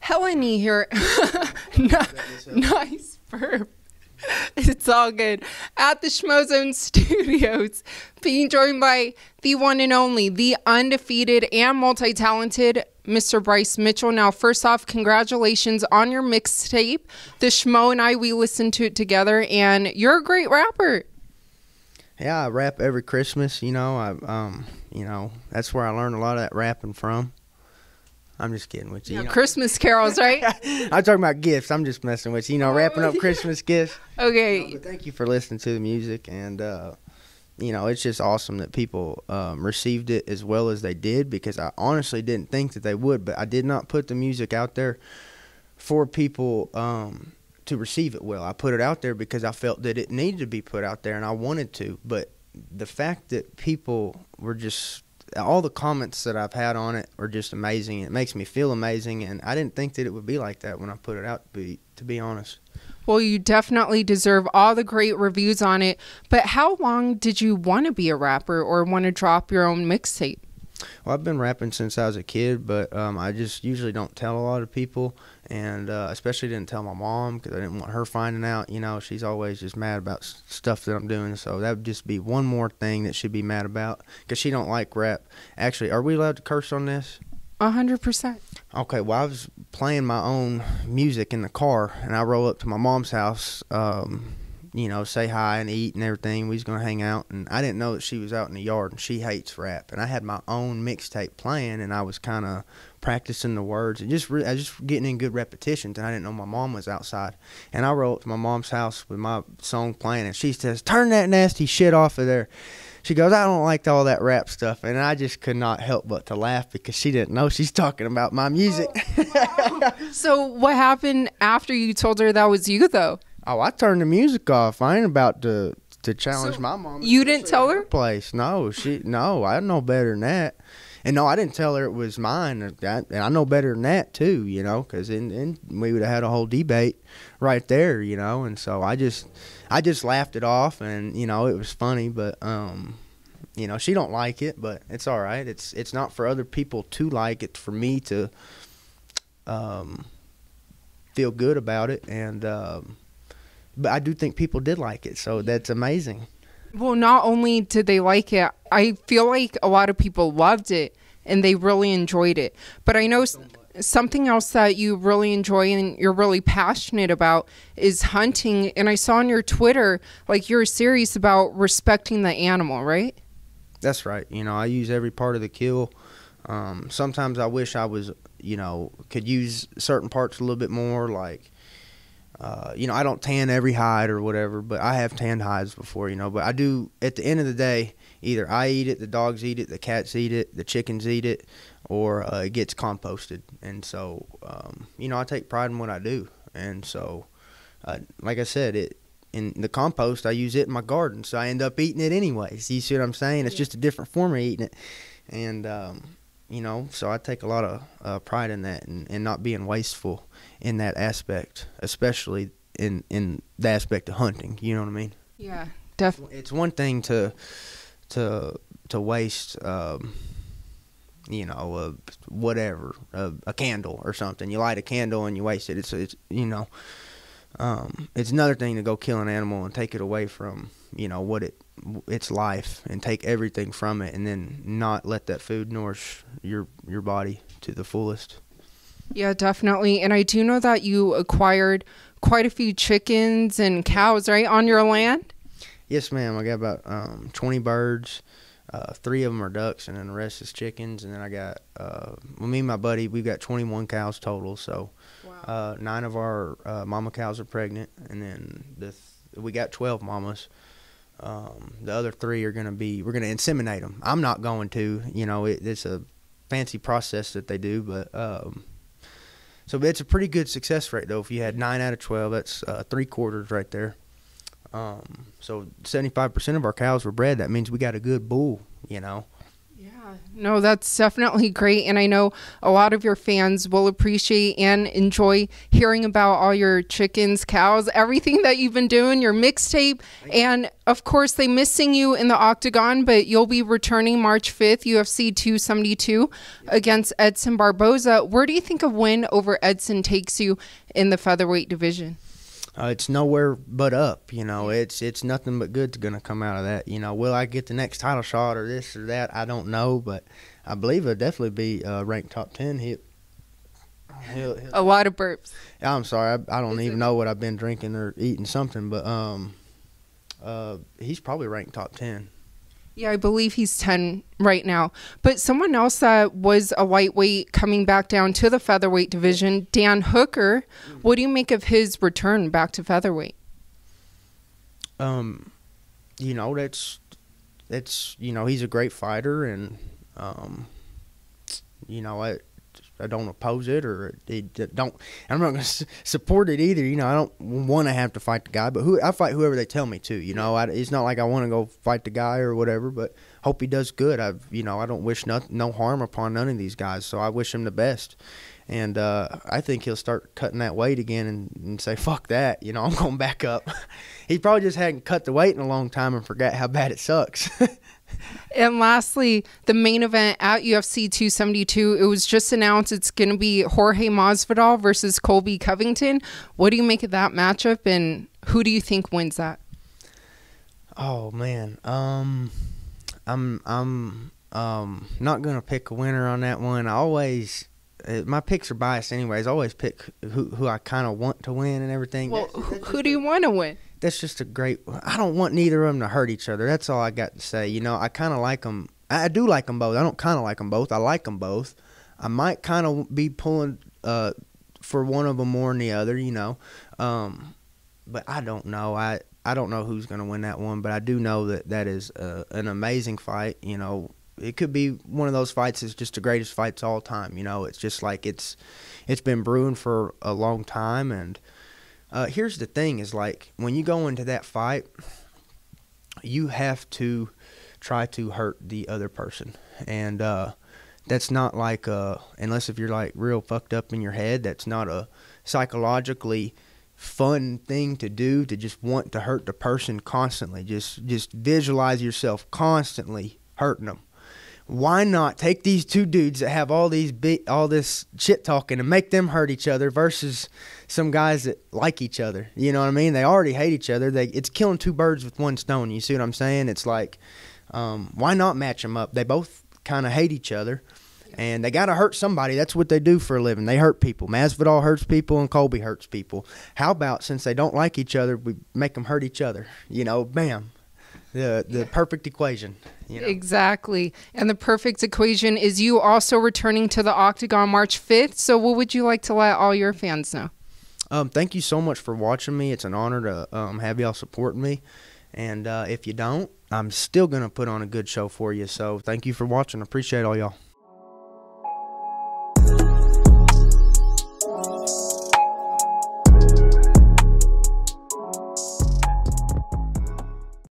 Helen Yee here. Nice burp. It's all good. At the Schmozone Studios, being joined by the one and only, the undefeated and multi-talented Mr. Bryce Mitchell. Now, first off, congratulations on your mixtape. The Schmo and I, we listened to it together, and you're a great rapper. Yeah, I rap every Christmas. That's where I learned a lot of that rapping from. I'm just kidding with you. Christmas carols, right? I'm talking about gifts. I'm just messing with you. Wrapping up Christmas gifts. Okay. But thank you for listening to the music, and it's just awesome that people received it as well as they did, because I honestly didn't think that they would, but I did not put the music out there for people to receive it well. I put it out there because I felt that it needed to be put out there, and I wanted to. But the fact that people were just, all the comments that I've had on it are just amazing. It makes me feel amazing, and I didn't think that it would be like that when I put it out, to be honest. Well, you definitely deserve all the great reviews on it. But how long did you want to be a rapper or want to drop your own mixtape? Well, I've been rapping since I was a kid, but I just usually don't tell a lot of people, and especially didn't tell my mom because I didn't want her finding out. She's always just mad about stuff that I'm doing, so that would just be one more thing that she'd be mad about, because she don't like rap. Actually, are we allowed to curse on this? 100%. Okay, well, I was playing my own music in the car, and I roll up to my mom's house, say hi and eat and everything. We was going to hang out, and I didn't know that she was out in the yard, and she hates rap. And I had my own mixtape playing, and I was kind of practicing the words and I was just getting in good repetitions, and I didn't know my mom was outside. And I roll up to my mom's house with my song playing, and she says, "Turn that nasty shit off of there." She goes, "I don't like all that rap stuff." And I just could not help but to laugh, because she didn't know she's talking about my music. So what happened after you told her that was you, though? Oh, I turned the music off. I ain't about to challenge my mom. You didn't tell her? Place. No, I know better than that. And no, I didn't tell her it was mine. And I know better than that too, because we would have had a whole debate right there, And so I just laughed it off, and it was funny, but she don't like it, but it's all right. It's not for other people to like it, for me to feel good about it, and but I do think people did like it, so that's amazing. Well, not only did they like it, I feel like a lot of people loved it and they really enjoyed it. But I know something else that you really enjoy and you're really passionate about is hunting. And I saw on your Twitter, you're serious about respecting the animal, right? That's right. I use every part of the kill. Sometimes I wish I was, could use certain parts a little bit more, I don't tan every hide or whatever, but I have tanned hides before, but I do, at the end of the day, either I eat it, the dogs eat it, the cats eat it, the chickens eat it, or it gets composted. And so, I take pride in what I do. And so, like I said, in the compost, I use it in my garden, so I end up eating it anyways. You see what I'm saying? It's just a different form of eating it. And, so I take a lot of pride in that, and not being wasteful in that aspect, especially in the aspect of hunting. You know what I mean? Yeah, definitely. It's one thing to waste, whatever, a candle or something. You light a candle and you waste it. It's another thing to go kill an animal and take it away from, its life, and take everything from it, and then not let that food nourish your body to the fullest. Yeah, definitely. And I do know that you acquired quite a few chickens and cows, right, on your land? Yes, ma'am. I got about 20 birds. 3 of them are ducks, and then the rest is chickens. And then I got, me and my buddy, we've got 21 cows total. So wow. 9 of our mama cows are pregnant, and then we got 12 mamas. The other 3 are going to we're going to inseminate them. I'm not going to, it's a fancy process that they do, but so it's a pretty good success rate, though. If you had 9 out of 12, that's 3/4 right there. So 75% of our cows were bred. That means we got a good bull, Yeah, No, that's definitely great. And I know a lot of your fans will appreciate and enjoy hearing about all your chickens, cows, everything that you've been doing, your mixtape. And of course, they miss seeing you in the octagon, but you'll be returning March 5th, UFC 272 against Edson Barboza. Where do you think a win over Edson takes you in the featherweight division? It's nowhere but up, you know. It's nothing but good's going to come out of that. You know, will I get the next title shot or this or that? I don't know, but I believe it'll definitely be ranked top 10. He'll a lot of burps. I'm sorry, I don't even know what I've been drinking or eating something, but he's probably ranked top 10. Yeah, I believe he's 10 right now. But someone else that was a lightweight coming back down to the featherweight division, Dan Hooker, what do you make of his return back to featherweight? You know, that's you know, he's a great fighter, and you know, I don't oppose it, or I'm not going to support it either. You know, I don't want to have to fight the guy, but I fight whoever they tell me to. You know, it's not like I want to go fight the guy or whatever, but hope he does good. I don't wish no harm upon none of these guys, so I wish him the best. And I think he'll start cutting that weight again and say, fuck that, you know, I'm going back up. He probably just hadn't cut the weight in a long time and forgot how bad it sucks. And lastly, the main event at UFC 272, it was just announced it's going to be Jorge Masvidal versus Colby Covington. What do you make of that matchup, and who do you think wins that? Oh, man. I'm not going to pick a winner on that one. I always... my picks are biased anyways. I always pick who I kind of want to win and everything. Well, who do you want to win? That's just a great... I don't want neither of them to hurt each other. That's all I got to say. You know, I kind of like them. I do like them both. I don't kind of like them both. I like them both. I might kind of be pulling for one of them more than the other, you know. But I don't know. I don't know who's going to win that one, but I do know that is an amazing fight, you know. It could be one of those fights that's just the greatest fights of all time. You know, it's just like it's been brewing for a long time. And here's the thing is, like, when you go into that fight, you have to try to hurt the other person. And that's not like unless if you're like real fucked up in your head, that's not a psychologically fun thing to do, to just want to hurt the person constantly. Just visualize yourself constantly hurting them. Why not take these two dudes that have all this shit talking and make them hurt each other versus some guys that like each other? You know what I mean? They already hate each other. It's killing two birds with one stone. You see what I'm saying? It's like, why not match them up? They both kind of hate each other, and they got to hurt somebody. That's what they do for a living. They hurt people. Masvidal hurts people, and Colby hurts people. How about, since they don't like each other, we make them hurt each other? You know, bam. The perfect equation. You know? Exactly. And the perfect equation is you also returning to the Octagon March 5th. So what would you like to let all your fans know? Thank you so much for watching me. It's an honor to have y'all supporting me. And if you don't, I'm still going to put on a good show for you. So thank you for watching. I appreciate all y'all.